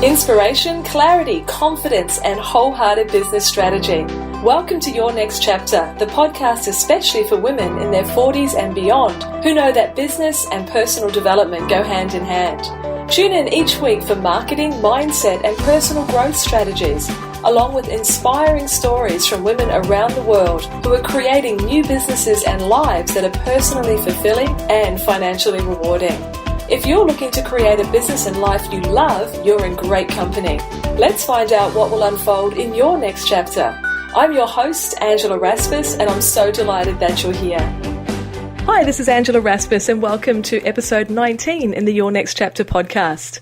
Inspiration, clarity, confidence, and wholehearted business strategy. Welcome to Your Next Chapter, the podcast especially for women in their 40s and beyond who know that business and personal development go hand in hand. Tune in each week for marketing, mindset, and personal growth strategies, along with inspiring stories from women around the world who are creating new businesses and lives that are personally fulfilling and financially rewarding. If you're looking to create a business and life you love, you're in great company. Let's find out what will unfold in your next chapter. I'm your host, Angela Raspis, and I'm so delighted that you're here. Hi, this is Angela Raspis, and welcome to episode 19 in the Your Next Chapter podcast.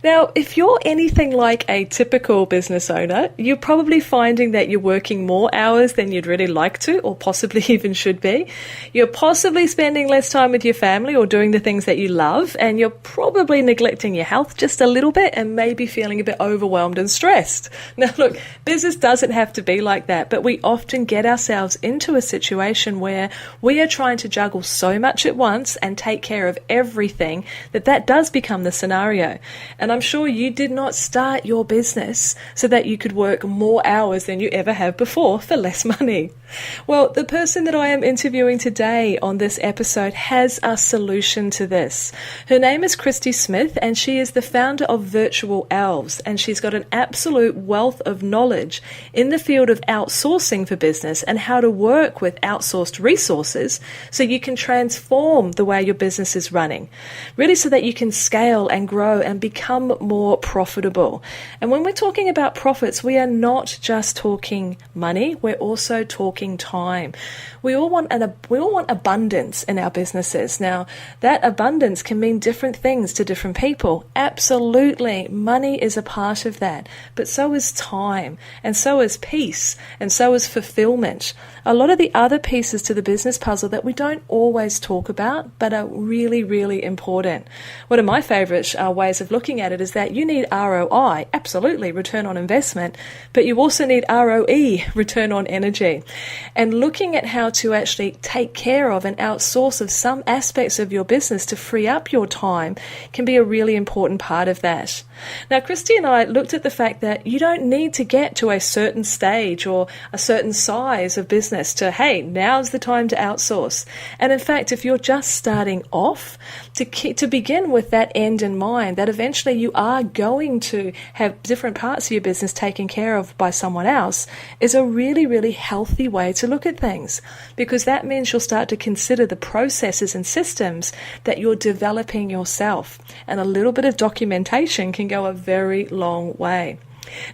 Now, if you're anything like a typical business owner, you're probably finding that you're working more hours than you'd really like to, or possibly even should be. You're possibly spending less time with your family or doing the things that you love, and you're probably neglecting your health just a little bit and maybe feeling a bit overwhelmed and stressed. Now, look, business doesn't have to be like that, but we often get ourselves into a situation where we are trying to juggle so much at once and take care of everything that does become the scenario. And I'm sure you did not start your business so that you could work more hours than you ever have before for less money. Well, the person that I am interviewing today on this episode has a solution to this. Her name is Kristy Smith, and she is the founder of Virtual Elves, and she's got an absolute wealth of knowledge in the field of outsourcing for business and how to work with outsourced resources so you can transform the way your business is running, really so that you can scale and grow and become more profitable. And when we're talking about profits, we are not just talking money, we're also talking time. We all want abundance in our businesses. Now, that abundance can mean different things to different people. Absolutely, money is a part of that, but so is time, and so is peace, and so is fulfillment. A lot of the other pieces to the business puzzle that we don't always talk about, but are really, really important. One of my favorite ways of looking at it is that you need ROI, absolutely, return on investment, but you also need ROE, return on energy. And looking at how to actually take care of and outsource of some aspects of your business to free up your time can be a really important part of that. Now, Kristy and I looked at the fact that you don't need to get to a certain stage or a certain size of business to, hey, now's the time to outsource. And in fact, if you're just starting off, to begin with that end in mind, that eventually you are going to have different parts of your business taken care of by someone else, is a really, really healthy way to look at things, because that means you'll start to consider the processes and systems that you're developing yourself. And a little bit of documentation can go a very long way.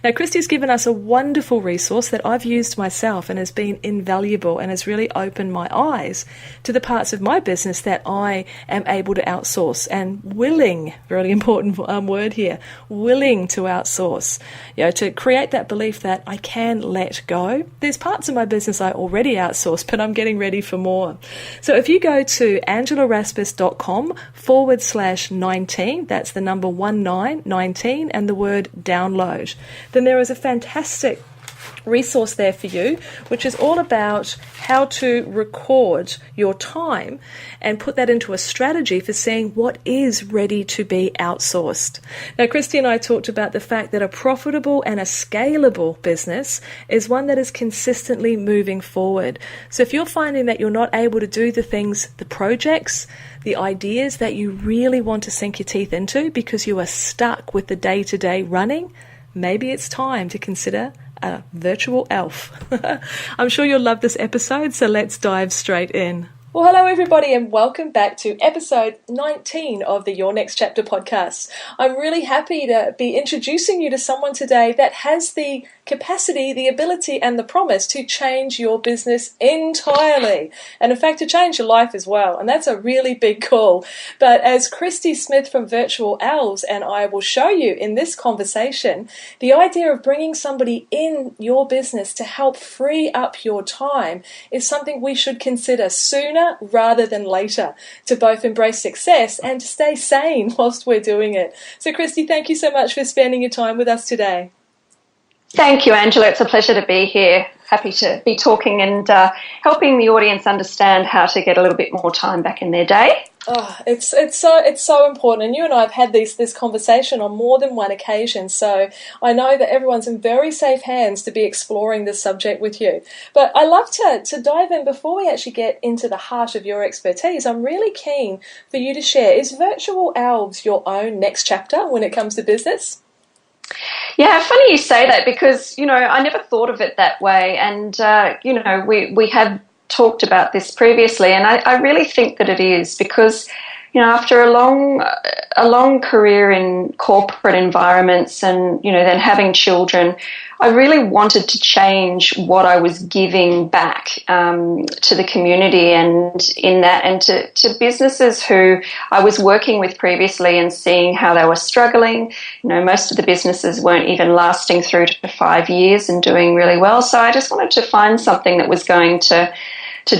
Now, Kristy's given us a wonderful resource that I've used myself and has been invaluable and has really opened my eyes to the parts of my business that I am able to outsource and willing, really important word here, willing to outsource, to create that belief that I can let go. There's parts of my business I already outsource, but I'm getting ready for more. So if you go to angelaraspis.com/19, that's the number 19, and the word download, then there is a fantastic resource there for you, which is all about how to record your time and put that into a strategy for seeing what is ready to be outsourced. Now, Kristy and I talked about the fact that a profitable and a scalable business is one that is consistently moving forward. So if you're finding that you're not able to do the things, the projects, the ideas that you really want to sink your teeth into because you are stuck with the day-to-day running, maybe it's time to consider a virtual elf. I'm sure you'll love this episode, so let's dive straight in. Well, hello everybody, and welcome back to episode 19 of the Your Next Chapter podcast. I'm really happy to be introducing you to someone today that has the capacity, the ability, and the promise to change your business entirely. And in fact, to change your life as well. And that's a really big call. But as Kristy Smith from Virtual Elves and I will show you in this conversation, the idea of bringing somebody in your business to help free up your time is something we should consider sooner rather than later, to both embrace success and to stay sane whilst we're doing it. So Kristy, thank you so much for spending your time with us today. Thank you, Angela. It's a pleasure to be here. Happy to be talking and helping the audience understand how to get a little bit more time back in their day. Oh, it's so important, and you and I have had this conversation on more than one occasion. So I know that everyone's in very safe hands to be exploring this subject with you. But I love to dive in before we actually get into the heart of your expertise. I'm really keen for you to share: is Virtual Elves your own next chapter when it comes to business? Yeah, funny you say that because, I never thought of it that way. And, we have talked about this previously, and I really think that it is because, after a long career in corporate environments and, then having children, I really wanted to change what I was giving back to the community and to businesses who I was working with previously and seeing how they were struggling. Most of the businesses weren't even lasting through to 5 years and doing really well. So I just wanted to find something that was going to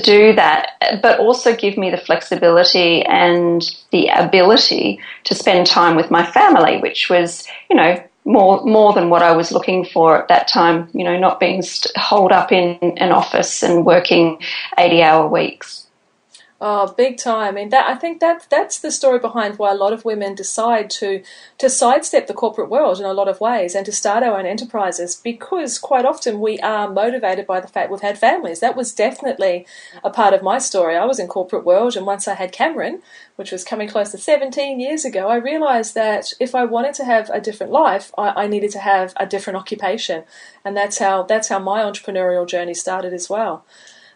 do that, but also give me the flexibility and the ability to spend time with my family, which was, more than what I was looking for at that time, not being holed up in an office and working 80-hour weeks. Oh, big time. I mean, I think that's the story behind why a lot of women decide to sidestep the corporate world in a lot of ways and to start our own enterprises, because quite often we are motivated by the fact we've had families. That was definitely a part of my story. I was in corporate world, and once I had Cameron, which was coming close to 17 years ago, I realised that if I wanted to have a different life, I needed to have a different occupation, and that's how my entrepreneurial journey started as well.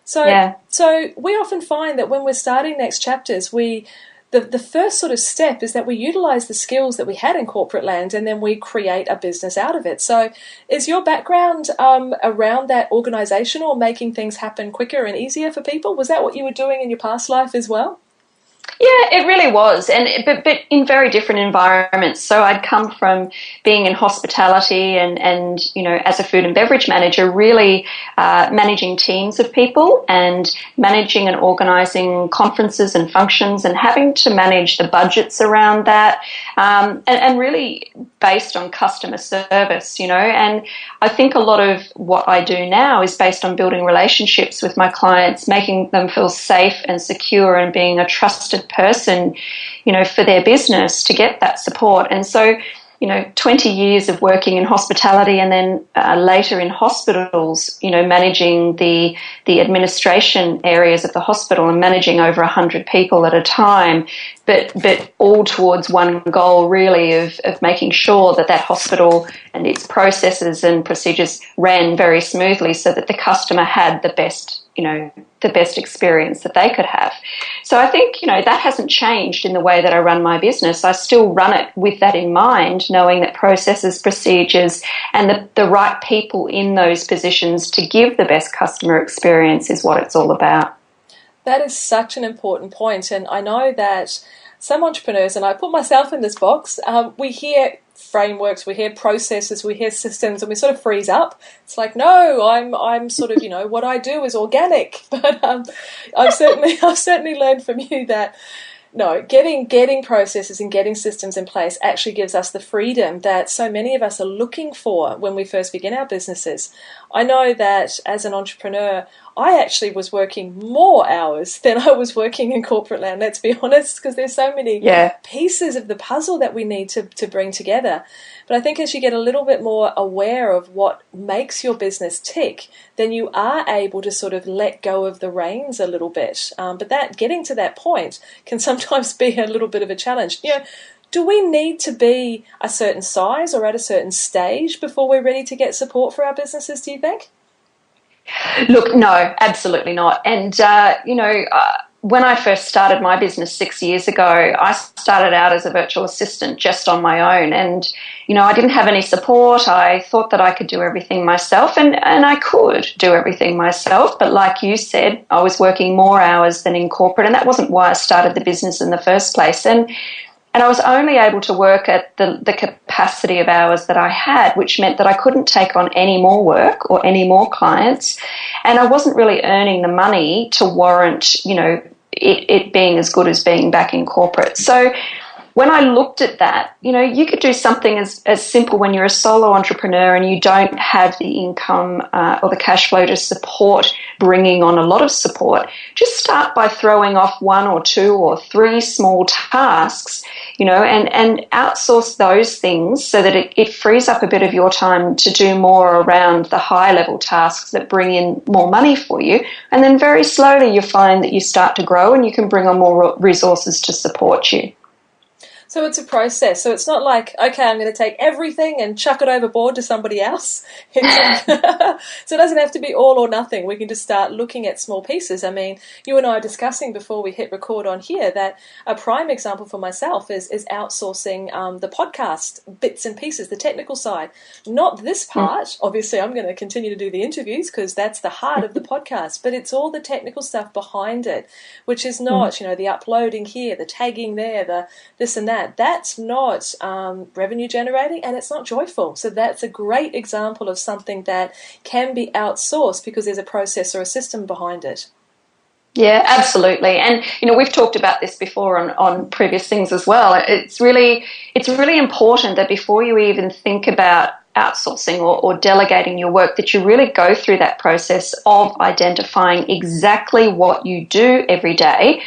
So we often find that when we're starting next chapters, the first sort of step is that we utilize the skills that we had in corporate land, and then we create a business out of it. So is your background around that organisation or making things happen quicker and easier for people? Was that what you were doing in your past life as well? Yeah, it really was, but in very different environments. So I'd come from being in hospitality and as a food and beverage manager, really managing teams of people and managing and organising conferences and functions and having to manage the budgets around that, and really based on customer service, and I think a lot of what I do now is based on building relationships with my clients, making them feel safe and secure and being a trusted person, for their business to get that support. And so, 20 years of working in hospitality and then later in hospitals, managing the administration areas of the hospital and managing over 100 people at a time, but all towards one goal really of making sure that hospital and its processes and procedures ran very smoothly so that the customer had the best experience that they could have. So I think, that hasn't changed in the way that I run my business. I still run it with that in mind, knowing that processes, procedures, and the right people in those positions to give the best customer experience is what it's all about. That is such an important point. And I know that some entrepreneurs, and I put myself in this box, we hear frameworks, we hear processes, we hear systems, and we sort of freeze up. It's like, no, I'm sort of, what I do is organic. But I've certainly learned from you that no, getting processes and getting systems in place actually gives us the freedom that so many of us are looking for when we first begin our businesses. I know that as an entrepreneur, I actually was working more hours than I was working in corporate land, let's be honest, because there's so many pieces of the puzzle that we need to bring together. But I think as you get a little bit more aware of what makes your business tick, then you are able to sort of let go of the reins a little bit. But that getting to that point can sometimes be a little bit of a challenge. Do we need to be a certain size or at a certain stage before we're ready to get support for our businesses, do you think? Look, no, absolutely not. And, when I first started my business 6 years ago, I started out as a virtual assistant just on my own. And, I didn't have any support. I thought that I could do everything myself, and I could do everything myself. But like you said, I was working more hours than in corporate, and that wasn't why I started the business in the first place. And I was only able to work at the capacity of hours that I had, which meant that I couldn't take on any more work or any more clients. And I wasn't really earning the money to warrant, it being as good as being back in corporate. So when I looked at that, you could do something as simple when you're a solo entrepreneur and you don't have the income or the cash flow to support bringing on a lot of support. Just start by throwing off 1 or 2 or 3 small tasks, and outsource those things so that it frees up a bit of your time to do more around the high level tasks that bring in more money for you. And then very slowly you find that you start to grow and you can bring on more resources to support you. So it's a process. So it's not like, okay, I'm going to take everything and chuck it overboard to somebody else. So it doesn't have to be all or nothing. We can just start looking at small pieces. I mean, you and I are discussing before we hit record on here that a prime example for myself is outsourcing the podcast bits and pieces, the technical side. Not this part. Obviously, I'm going to continue to do the interviews because that's the heart of the podcast, but it's all the technical stuff behind it, which is not, the uploading here, the tagging there, the this and that. That's not revenue generating and it's not joyful. So that's a great example of something that can be outsourced because there's a process or a system behind it. Yeah, absolutely. And, we've talked about this before on previous things as well. It's really important that before you even think about outsourcing or delegating your work, that you really go through that process of identifying exactly what you do every day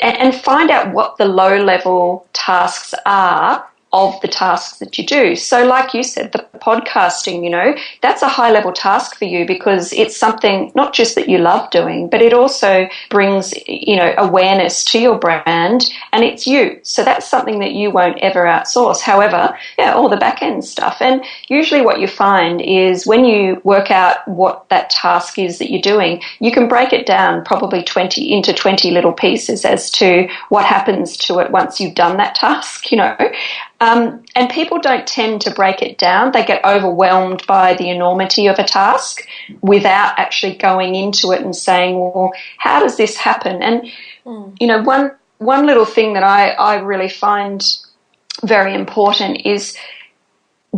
and find out what the low-level tasks are of the tasks that you do. So like you said, the podcasting, that's a high-level task for you because it's something not just that you love doing, but it also brings, awareness to your brand and it's you. So that's something that you won't ever outsource. However, all the back-end stuff. And usually what you find is when you work out what that task is that you're doing, you can break it down probably 20 little pieces as to what happens to it once you've done that task, and people don't tend to break it down. They get overwhelmed by the enormity of a task without actually going into it and saying, well, how does this happen? And, one little thing that I really find very important is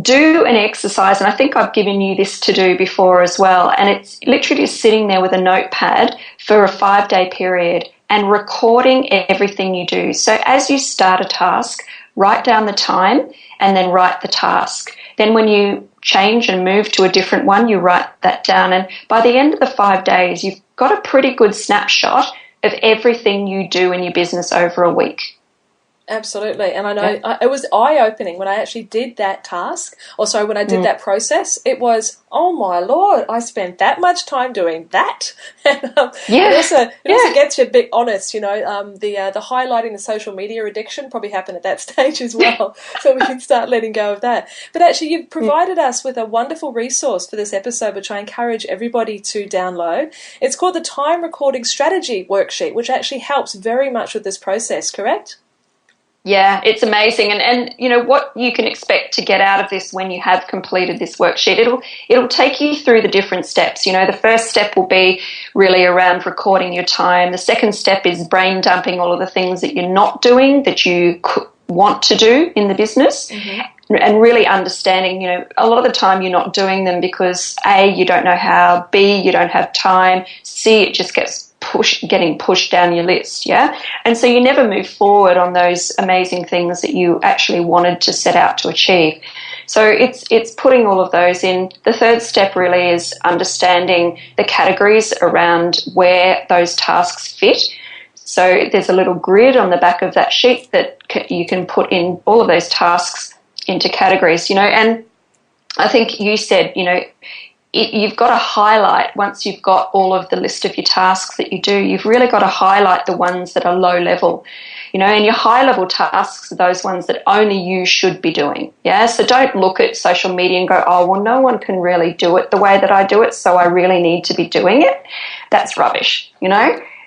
do an exercise, and I think I've given you this to do before as well, and it's literally just sitting there with a notepad for a 5-day period and recording everything you do. So as you start a task, write down the time and then write the task. Then when you change and move to a different one, you write that down. And by the end of the 5 days, you've got a pretty good snapshot of everything you do in your business over a week. Absolutely. And I know it was eye-opening when I actually did that task, when I did that process. It was, oh my Lord, I spent that much time doing that. And, it also gets you a bit honest, the highlighting the social media addiction probably happened at that stage as well. So we can start letting go of that. But actually you've provided us with a wonderful resource for this episode, which I encourage everybody to download. It's called the Time Recording Strategy Worksheet, which actually helps very much with this process, correct? Yeah, it's amazing. And what you can expect to get out of this when you have completed this worksheet, it'll take you through the different steps. The first step will be really around recording your time. The second step is brain dumping all of the things that you're not doing that you want to do in the business. And really understanding, a lot of the time you're not doing them because A, you don't know how, B, you don't have time, C, it just gets getting pushed down your list, and so you never move forward on those amazing things that you actually wanted to set out to achieve. So it's putting all of those in. The third step really is understanding the categories around where those tasks fit. So there's a little grid on the back of that sheet that you can put in all of those tasks into categories, and I think you said, you've got to highlight, once you've got all of the list of your tasks that you do, you've really got to highlight the ones that are low level, and your high level tasks are those ones that only you should be doing. So don't look at social media and go, oh, well, no one can really do it the way that I do it, so I really need to be doing it. That's rubbish,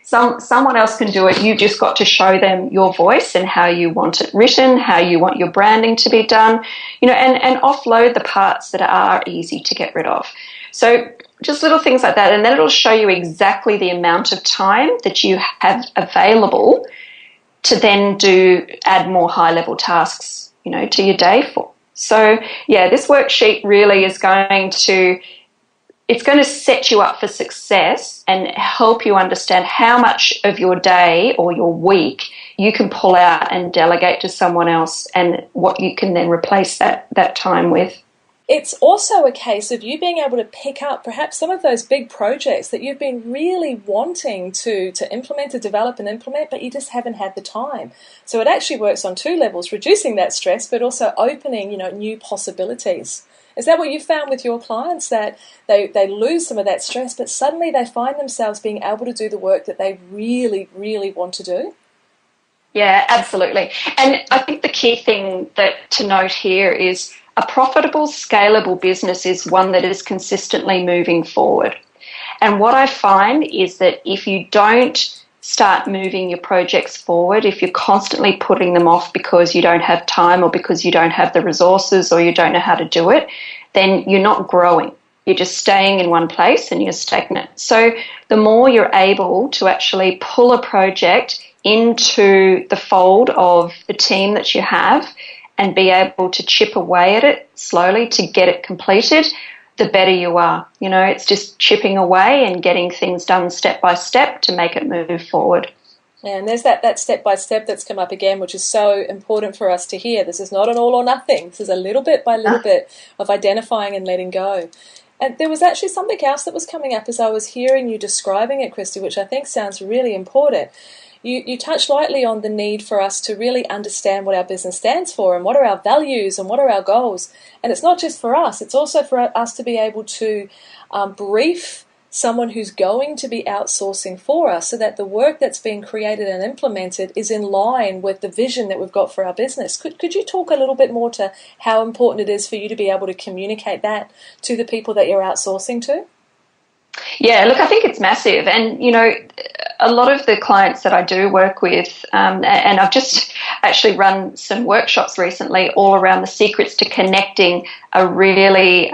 Someone else can do it. You've just got to show them your voice and how you want it written, how you want your branding to be done, and offload the parts that are easy to get rid of. So just little things like that, and then it'll show you exactly the amount of time that you have available to then add more high-level tasks, to your day for. So, this worksheet really is going to it's going to set you up for success and help you understand how much of your day or your week you can pull out and delegate to someone else, and what you can then replace that time with. It's also a case of you being able to pick up perhaps some of those big projects that you've been really wanting to implement, to develop and implement, but you just haven't had the time. So it actually works on two levels, reducing that stress, but also opening, new possibilities. Is that what you found with your clients, that they lose some of that stress, but suddenly they find themselves being able to do the work that they really, really want to do? Yeah, absolutely. And I think the key thing to note here is a profitable, scalable business is one that is consistently moving forward. And what I find is that if you don't start moving your projects forward, if you're constantly putting them off because you don't have time or because you don't have the resources or you don't know how to do it, then you're not growing. You're just staying in one place and you're stagnant. So the more you're able to actually pull a project into the fold of the team that you have and be able to chip away at it slowly to get it completed, the better you are. It's just chipping away and getting things done step by step to make it move forward. And there's that step by step that's come up again, which is so important for us to hear. This is not an all or nothing. This is a little bit by little bit of identifying and letting go. And there was actually something else that was coming up as I was hearing you describing it, Kristy, which I think sounds really important. You touched lightly on the need for us to really understand what our business stands for and what are our values and what are our goals. And it's not just for us, it's also for us to be able to brief someone who's going to be outsourcing for us so that the work that's being created and implemented is in line with the vision that we've got for our business. Could you talk a little bit more to how important it is for you to be able to communicate that to the people that you're outsourcing to? Yeah, look, I think it's massive. And, a lot of the clients that I do work with, and I've just actually run some workshops recently all around the secrets to connecting a really,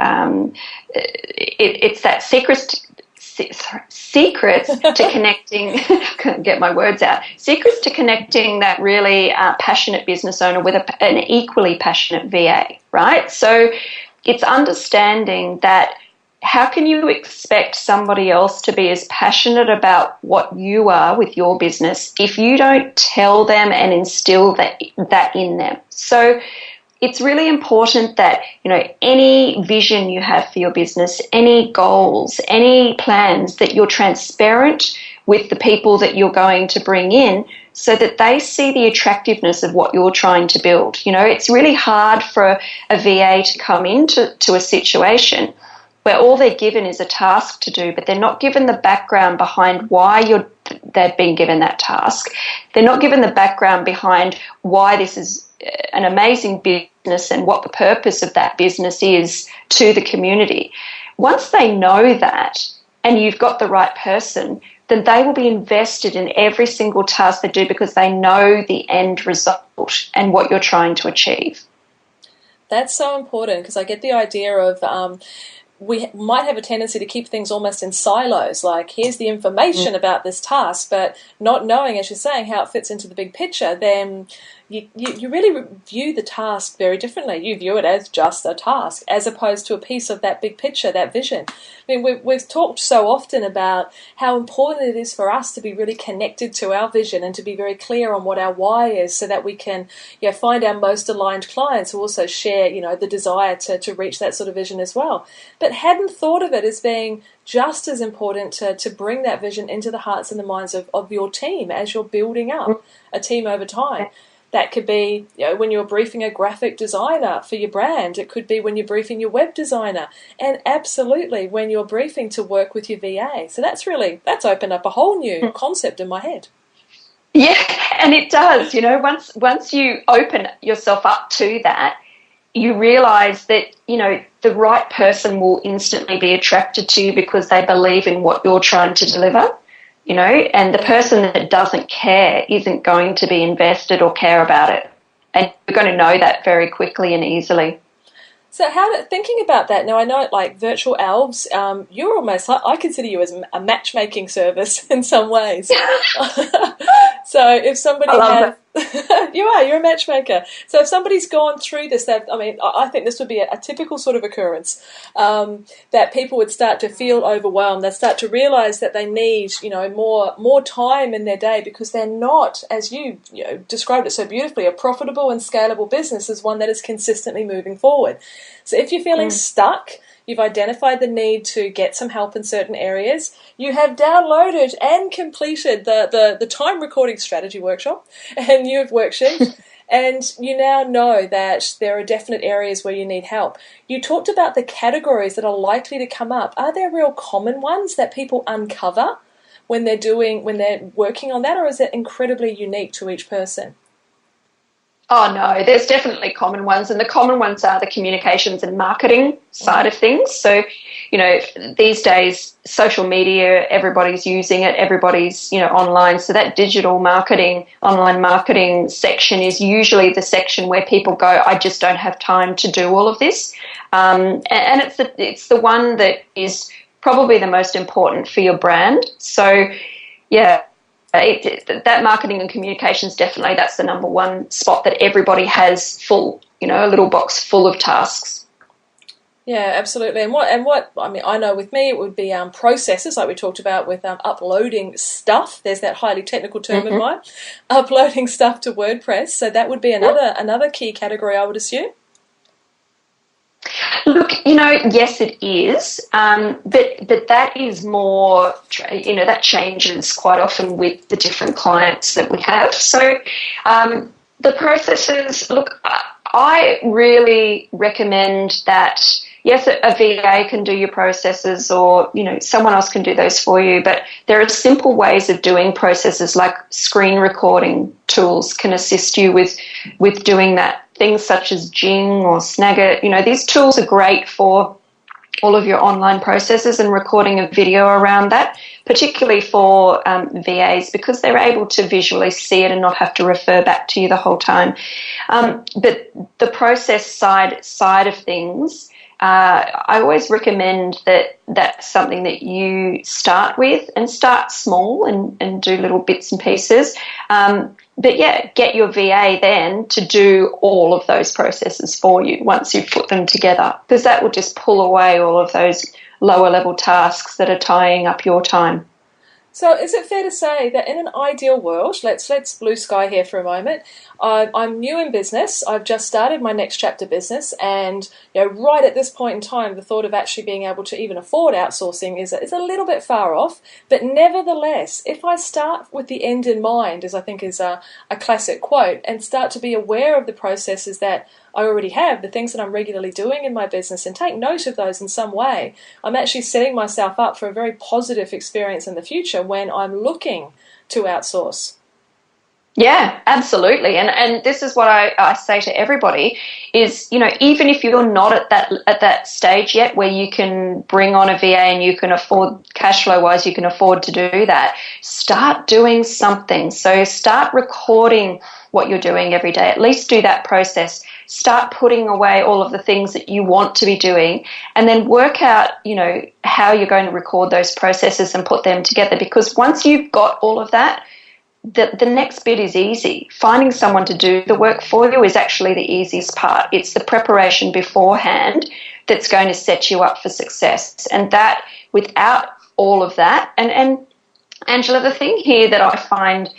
it's that secrets to connecting, can't get my words out, secrets to connecting that really passionate business owner with an equally passionate VA, right? So it's understanding that how can you expect somebody else to be as passionate about what you are with your business if you don't tell them and instill that in them? So it's really important that, any vision you have for your business, any goals, any plans, that you're transparent with the people that you're going to bring in so that they see the attractiveness of what you're trying to build. It's really hard for a VA to come into a situation where all they're given is a task to do, but they're not given the background behind why they've been given that task. They're not given the background behind why this is an amazing business and what the purpose of that business is to the community. Once they know that and you've got the right person, then they will be invested in every single task they do because they know the end result and what you're trying to achieve. That's so important, because I get the idea of we might have a tendency to keep things almost in silos, like here's the information about this task, but not knowing, as you're saying, how it fits into the big picture, then you really view the task very differently. You view it as just a task as opposed to a piece of that big picture, that vision. I mean, we've talked so often about how important it is for us to be really connected to our vision and to be very clear on what our why is so that we can find our most aligned clients who also share the desire to reach that sort of vision as well. But hadn't thought of it as being just as important to bring that vision into the hearts and the minds of your team as you're building up a team over time. That could be when you're briefing a graphic designer for your brand. It could be when you're briefing your web designer. And absolutely when you're briefing to work with your VA. So that's opened up a whole new concept in my head. Yeah, and it does. Once you open yourself up to that, you realise that, the right person will instantly be attracted to you because they believe in what you're trying to deliver. And the person that doesn't care isn't going to be invested or care about it. And you're going to know that very quickly and easily. So thinking about that, now I know like virtual elves, you're almost, I consider you as a matchmaking service in some ways. So if somebody You're a matchmaker. So if somebody's gone through this, I think this would be a typical sort of occurrence, that people would start to feel overwhelmed. They'd start to realise that they need, more time in their day, because they're not, as you described it so beautifully, a profitable and scalable business is one that is consistently moving forward. So if you're feeling stuck, you've identified the need to get some help in certain areas, you have downloaded and completed the time recording strategy workshop, and you've worksheet, and you now know that there are definite areas where you need help. You talked about the categories that are likely to come up. Are there real common ones that people uncover when they're working on that, or is it incredibly unique to each person? Oh, no, there's definitely common ones, and the common ones are the communications and marketing side of things. So, these days, social media, everybody's using it, everybody's, online. So that digital marketing, online marketing section is usually the section where people go, I just don't have time to do all of this. And it's the one that is probably the most important for your brand. So, yeah. That marketing and communications, definitely, that's the number one spot that everybody has full, a little box full of tasks. Yeah, absolutely. And what I know with me, it would be processes, like we talked about with uploading stuff. There's that highly technical term in mind, uploading stuff to WordPress. So that would be another key category, I would assume. Look, yes, it is, but that is more, that changes quite often with the different clients that we have. So the processes, look, I really recommend that, yes, a VA can do your processes, or, someone else can do those for you, but there are simple ways of doing processes, like screen recording tools can assist you with doing that. Things such as Jing or Snagit, these tools are great for all of your online processes and recording a video around that, particularly for VAs, because they're able to visually see it and not have to refer back to you the whole time. But the process side of things, I always recommend that that's something that you start with, and start small and do little bits and pieces. But yeah, get your VA then to do all of those processes for you once you've put them together, because that will just pull away all of those lower level tasks that are tying up your time. So is it fair to say that in an ideal world, let's blue sky here for a moment, I'm new in business, I've just started my next chapter business, and right at this point in time, the thought of actually being able to even afford outsourcing is a little bit far off, but nevertheless, if I start with the end in mind, as I think is a classic quote, and start to be aware of the processes that I already have, the things that I'm regularly doing in my business, and take note of those in some way, I'm actually setting myself up for a very positive experience in the future when I'm looking to outsource. Yeah, absolutely. And this is what I say to everybody is, even if you're not at that stage yet where you can bring on a VA and you can afford, cash flow wise, you can afford to do that, start doing something. So start recording what you're doing every day. At least do that process. Start putting away all of the things that you want to be doing, and then work out, how you're going to record those processes and put them together. Because once you've got all of that, the next bit is easy. Finding someone to do the work for you is actually the easiest part. It's the preparation beforehand that's going to set you up for success. And that, without all of that, and Angela, the thing here that I find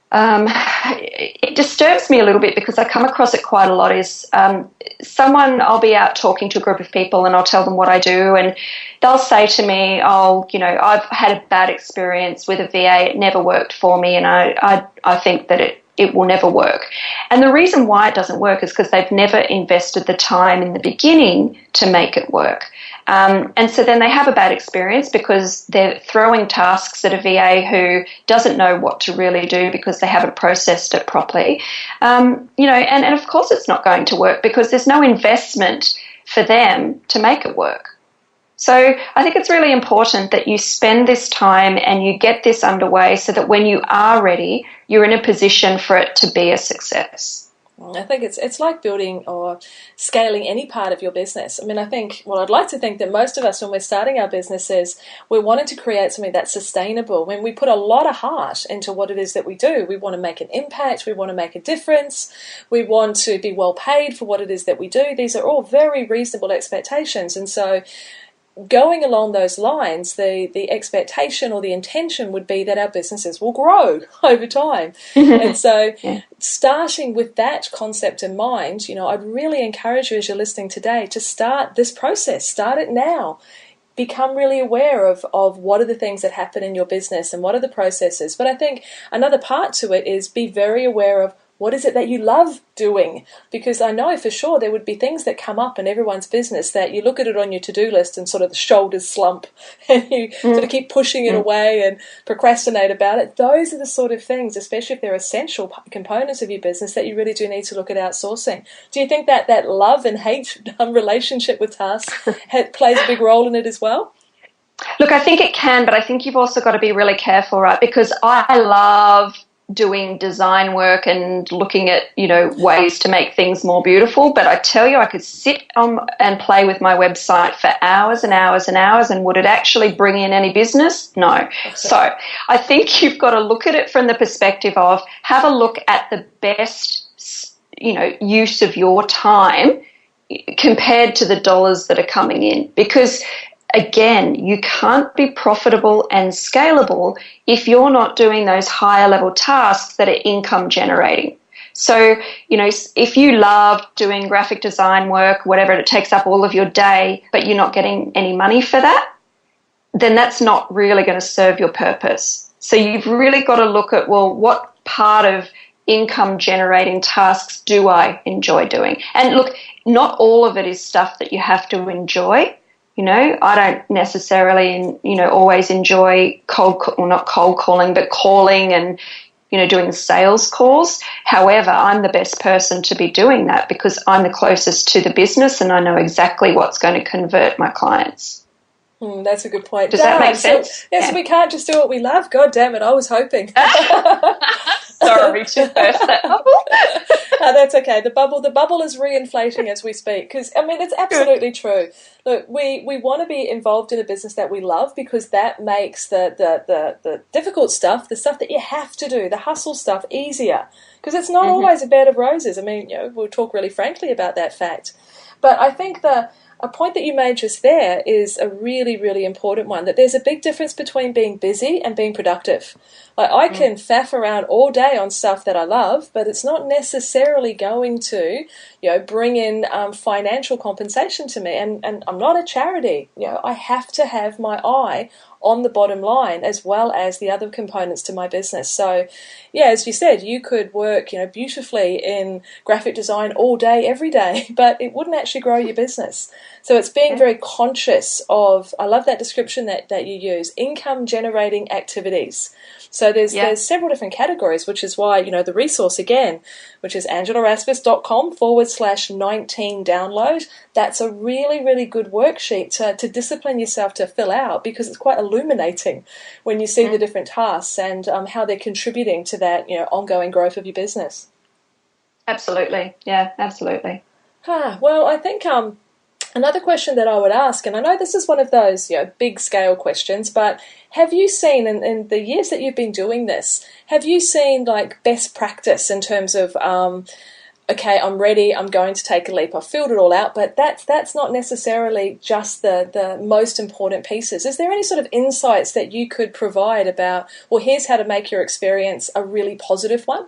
it disturbs me a little bit, because I come across it quite a lot, is I'll be out talking to a group of people and I'll tell them what I do, and they'll say to me, I've had a bad experience with a VA, it never worked for me, and I think that it will never work. And the reason why it doesn't work is because they've never invested the time in the beginning to make it work. And so then they have a bad experience because they're throwing tasks at a VA who doesn't know what to really do because they haven't processed it properly. And of course it's not going to work because there's no investment for them to make it work. So I think it's really important that you spend this time and you get this underway so that when you are ready, you're in a position for it to be a success. I think it's like building or scaling any part of your business. I mean, I think, well, I'd like to think that most of us, when we're starting our businesses, we're wanting to create something that's sustainable. When we put a lot of heart into what it is that we do, we want to make an impact, we want to make a difference, we want to be well paid for what it is that we do. These are all very reasonable expectations. And so going along those lines, the expectation or the intention would be that our businesses will grow over time. And so starting with that concept in mind, I'd really encourage you as you're listening today to start this process. Start it now. Become really aware of what are the things that happen in your business and what are the processes. But I think another part to it is be very aware of what is it that you love doing? Because I know for sure there would be things that come up in everyone's business that you look at it on your to-do list and sort of the shoulders slump and you sort of keep pushing it away and procrastinate about it. Those are the sort of things, especially if they're essential components of your business, that you really do need to look at outsourcing. Do you think that love and hate relationship with tasks plays a big role in it as well? Look, I think it can, but I think you've also got to be really careful, right? Because I love doing design work and looking at, ways to make things more beautiful. But I tell you, I could sit and play with my website for hours and hours and hours, and would it actually bring in any business? No. Okay. So I think you've got to look at it from the perspective of have a look at the best, use of your time compared to the dollars that are coming in. Because again, you can't be profitable and scalable if you're not doing those higher level tasks that are income generating. So, if you love doing graphic design work, whatever, it takes up all of your day, but you're not getting any money for that, then that's not really going to serve your purpose. So you've really got to look at, well, what part of income generating tasks do I enjoy doing? And look, not all of it is stuff that you have to enjoy. I don't necessarily, always enjoy not cold calling, but calling and, doing sales calls. However, I'm the best person to be doing that because I'm the closest to the business and I know exactly what's going to convert my clients. That's a good point. Does that make sense? Yes, we can't just do what we love. God damn it, I was hoping. Sorry to burst that bubble. No, that's okay. The bubble is re-inflating as we speak because, it's absolutely true. Look, we want to be involved in a business that we love because that makes the difficult stuff, the stuff that you have to do, the hustle stuff, easier because it's not always a bed of roses. We'll talk really frankly about that fact. But I think a point that you made just there is a really, really important one, that there's a big difference between being busy and being productive. Like I can faff around all day on stuff that I love, but it's not necessarily going to, bring in financial compensation to me. And I'm not a charity. I have to have my eye on the bottom line as well as the other components to my business. So, as you said, you could work, beautifully in graphic design all day, every day, but it wouldn't actually grow your business. So it's being very conscious of, I love that description that you use, income generating activities. So there's several different categories, which is why, the resource again, which is angelarasmus.com/19 download. That's a really, really good worksheet to discipline yourself to fill out because it's quite illuminating when you see the different tasks and how they're contributing to that, ongoing growth of your business. Absolutely. Yeah, absolutely. Well, I think another question that I would ask, and I know this is one of those, big scale questions, but have you seen in the years that you've been doing this, have you seen like best practice in terms of, okay, I'm ready, I'm going to take a leap, I've filled it all out, but that's not necessarily just the most important pieces. Is there any sort of insights that you could provide about, well, here's how to make your experience a really positive one?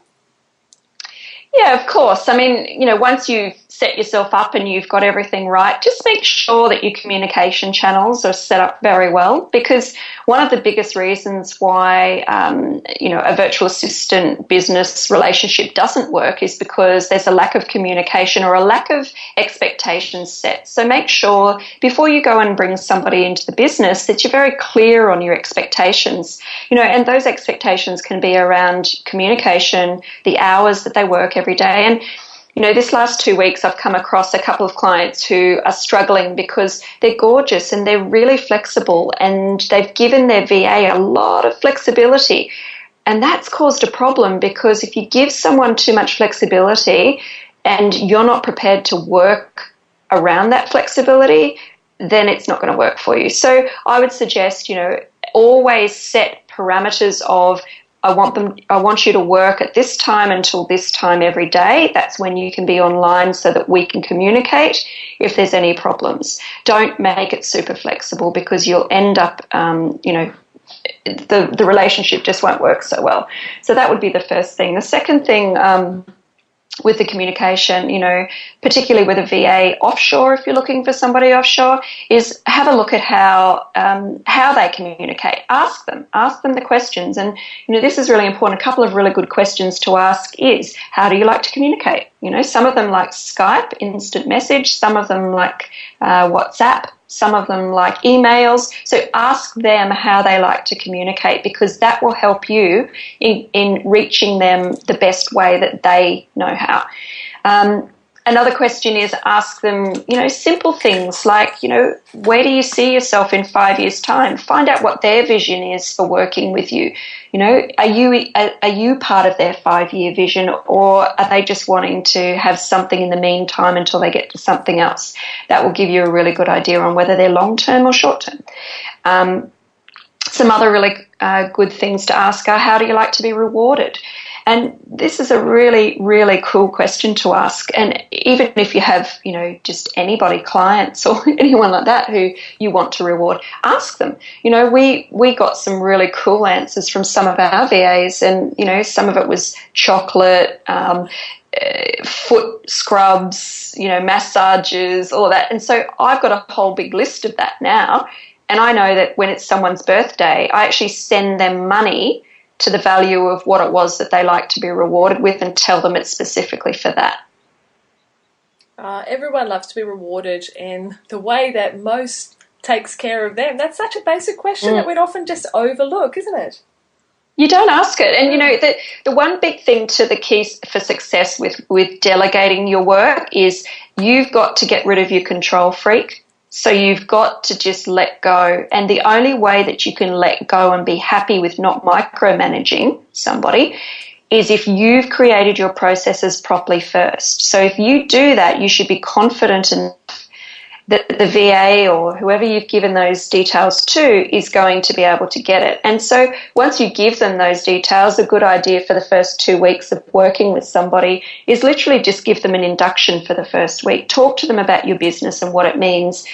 Yeah, of course. Once you've set yourself up and you've got everything right, just make sure that your communication channels are set up very well, because one of the biggest reasons why, a virtual assistant business relationship doesn't work is because there's a lack of communication or a lack of expectations set. So make sure before you go and bring somebody into the business that you're very clear on your expectations, and those expectations can be around communication, the hours that they work every day. And this last 2 weeks I've come across a couple of clients who are struggling because they're gorgeous and they're really flexible and they've given their VA a lot of flexibility. And that's caused a problem, because if you give someone too much flexibility and you're not prepared to work around that flexibility, then it's not going to work for you. So I would suggest, always set parameters of, I want you to work at this time until this time every day. That's when you can be online so that we can communicate if there's any problems. Don't make it super flexible, because you'll end up, the relationship just won't work so well. So that would be the first thing. The second thing, with the communication, particularly with a VA offshore, if you're looking for somebody offshore, is have a look at how they communicate. Ask them the questions. And, this is really important. A couple of really good questions to ask is, how do you like to communicate? Some of them like Skype, instant message. Some of them like WhatsApp. Some of them like emails. So ask them how they like to communicate, because that will help you in reaching them the best way that they know how. Another question is, ask them, simple things like, where do you see yourself in 5 years' time? Find out what their vision is for working with you. Are you part of their 5-year vision, or are they just wanting to have something in the meantime until they get to something else? That will give you a really good idea on whether they're long-term or short-term. Some other really good things to ask are, how do you like to be rewarded? And this is a really, really cool question to ask. And even if you have, just anybody, clients or anyone like that who you want to reward, ask them. We got some really cool answers from some of our VAs, and, some of it was chocolate, foot scrubs, massages, all that. And so I've got a whole big list of that now. And I know that when it's someone's birthday, I actually send them money to the value of what it was that they like to be rewarded with, and tell them it's specifically for that. Everyone loves to be rewarded in the way that most takes care of them. That's such a basic question that we'd often just overlook, isn't it? You don't ask it. And, the one big thing to the keys for success with delegating your work is you've got to get rid of your control freak. So you've got to just let go. And the only way that you can let go and be happy with not micromanaging somebody is if you've created your processes properly first. So if you do that, you should be confident enough that the VA or whoever you've given those details to is going to be able to get it. And so once you give them those details, a good idea for the first 2 weeks of working with somebody is literally just give them an induction for the first week. Talk to them about your business and what it means.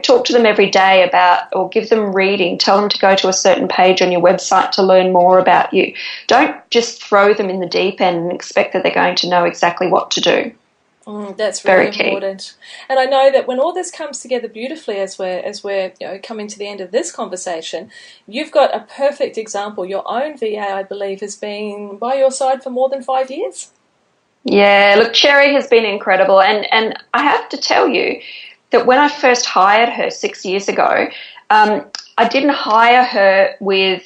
Talk to them every day about, or give them reading. Tell them to go to a certain page on your website to learn more about you. Don't just throw them in the deep end and expect that they're going to know exactly what to do. That's really important. And I know that when all this comes together beautifully, as we're coming to the end of this conversation, you've got a perfect example. Your own VA, I believe, has been by your side for more than 5 years. Yeah, look, Cherry has been incredible. And I have to tell you that when I first hired her 6 years ago, I didn't hire her with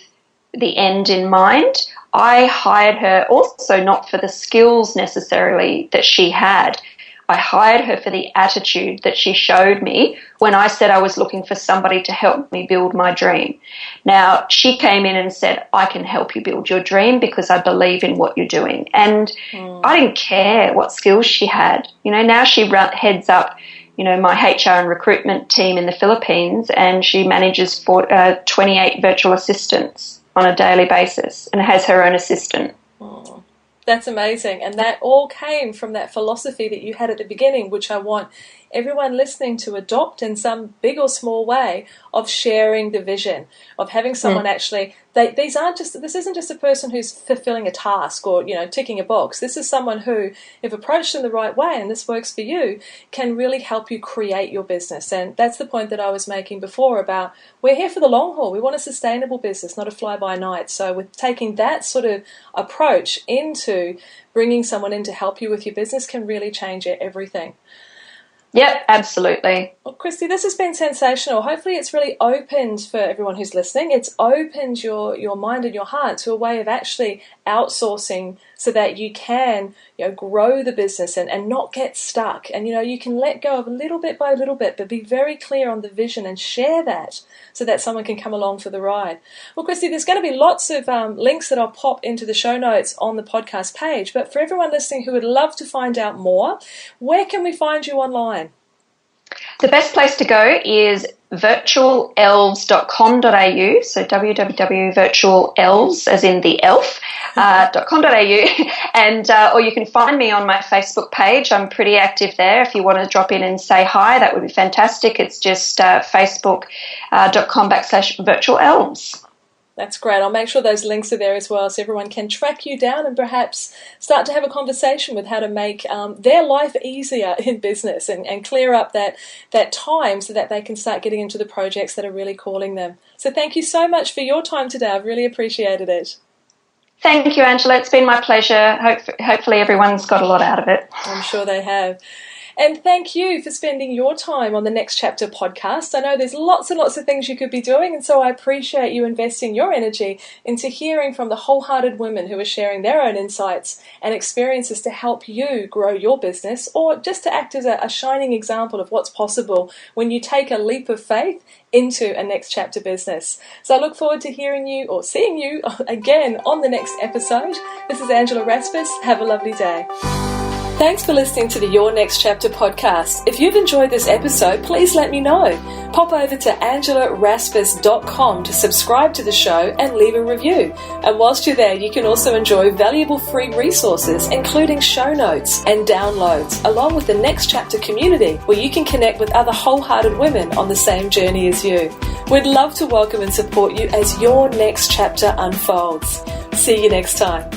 the end in mind. I hired her also not for the skills necessarily that she had. I hired her for the attitude that she showed me when I said I was looking for somebody to help me build my dream. Now, she came in and said, I can help you build your dream because I believe in what you're doing. And I didn't care what skills she had. Now she heads up, my HR and recruitment team in the Philippines, and she manages 28 virtual assistants on a daily basis and has her own assistant. Oh, that's amazing. And that all came from that philosophy that you had at the beginning, which I want everyone listening to adopt in some big or small way, of sharing the vision, of having someone actually, this isn't just a person who's fulfilling a task or, ticking a box. This is someone who, if approached in the right way, and this works for you, can really help you create your business. And that's the point that I was making before about, we're here for the long haul. We want a sustainable business, not a fly-by-night. So with taking that sort of approach into bringing someone in to help you with your business can really change everything. Yep, absolutely. Well, Kristy, this has been sensational. Hopefully it's really opened, for everyone who's listening, it's opened your mind and your heart to a way of actually outsourcing so that you can, grow the business and not get stuck. And, you can let go of little bit by little bit, but be very clear on the vision and share that so that someone can come along for the ride. Well, Kristy, there's going to be lots of links that I'll pop into the show notes on the podcast page. But for everyone listening who would love to find out more, where can we find you online? The best place to go is virtualelves.com.au, so www.virtualelves, as in the elf, .com.au, and or you can find me on my Facebook page. I'm pretty active there. If you want to drop in and say hi, that would be fantastic. It's just facebook.com/virtualelves. That's great. I'll make sure those links are there as well so everyone can track you down and perhaps start to have a conversation with how to make their life easier in business and clear up that time so that they can start getting into the projects that are really calling them. So thank you so much for your time today. I've really appreciated it. Thank you, Angela. It's been my pleasure. Hopefully everyone's got a lot out of it. I'm sure they have. And thank you for spending your time on the Next Chapter podcast. I know there's lots and lots of things you could be doing, and so I appreciate you investing your energy into hearing from the wholehearted women who are sharing their own insights and experiences to help you grow your business, or just to act as a shining example of what's possible when you take a leap of faith into a Next Chapter business. So I look forward to hearing you or seeing you again on the next episode. This is Angela Raspis. Have a lovely day. Thanks for listening to the Your Next Chapter podcast. If you've enjoyed this episode, please let me know. Pop over to angelaraspis.com to subscribe to the show and leave a review. And whilst you're there, you can also enjoy valuable free resources, including show notes and downloads, along with the Next Chapter community, where you can connect with other wholehearted women on the same journey as you. We'd love to welcome and support you as your next chapter unfolds. See you next time.